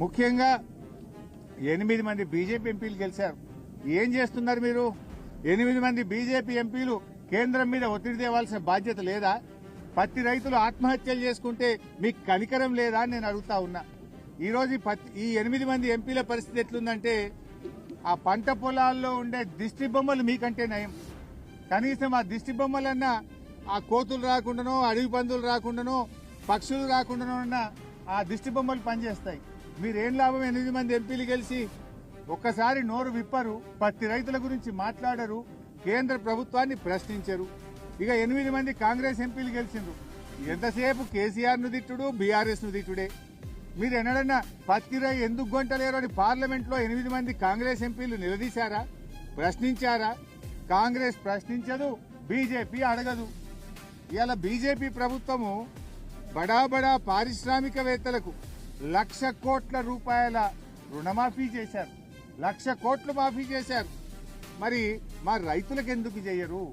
ముఖ్యంగా 8 మంది బీజేపీ ఎంపీలు గెలిచారు. ఏం చేస్తున్నారు మీరు? 8 మంది బీజేపీ ఎంపీలు కేంద్రం మీద ఒత్తిడి తేవాల్సిన బాధ్యత లేదా? పత్తి రైతులు ఆత్మహత్యలు చేసుకుంటే మీకు కనికరం లేదా అని నేను అడుగుతా ఉన్నా. ఈరోజు ఈ 8 మంది ఎంపీల పరిస్థితి ఎట్లుందంటే ఆ పంట పొలాల్లో ఉండే దిష్టి బొమ్మలు మీకంటే నయం. కనీసం ఆ దిష్టి బొమ్మలన్నా ఆ కోతులు రాకుండానో, అడవి పందులు రాకుండానో, పక్షులు రాకుండానో ఉన్న ఆ దిష్టి బొమ్మలు పనిచేస్తాయి. మీరేం లాభం? 8 మంది ఎంపీలు గెలిచి ఒక్కసారి నోరు విప్పరు, పత్తి రైతుల గురించి మాట్లాడరు, కేంద్ర ప్రభుత్వాన్ని ప్రశ్నించరు. ఇక 8 మంది కాంగ్రెస్ ఎంపీలు గెలిచిండ్రు. ఎంతసేపు కేసీఆర్ ను తిట్టుడు, బీఆర్ఎస్ ను తిట్టుడే. మీరు ఎన్నడన్నా పత్తి రై ఎందుకు గొంటలేరు అని పార్లమెంట్ లో 8 మంది కాంగ్రెస్ ఎంపీలు నిలదీశారా? ప్రశ్నించారా? కాంగ్రెస్ ప్రశ్నించదు, బీజేపీ అడగదు. ఇలా బీజేపీ ప్రభుత్వము బడా బడా పారిశ్రామికవేత్తలకు 1,00,000 కోట్ల రూపాయల రుణమాఫీ చేశారు. 1,00,000 కోట్లు మాఫీ చేశారు. మరి మా రైతులకు ఎందుకు చేయరు?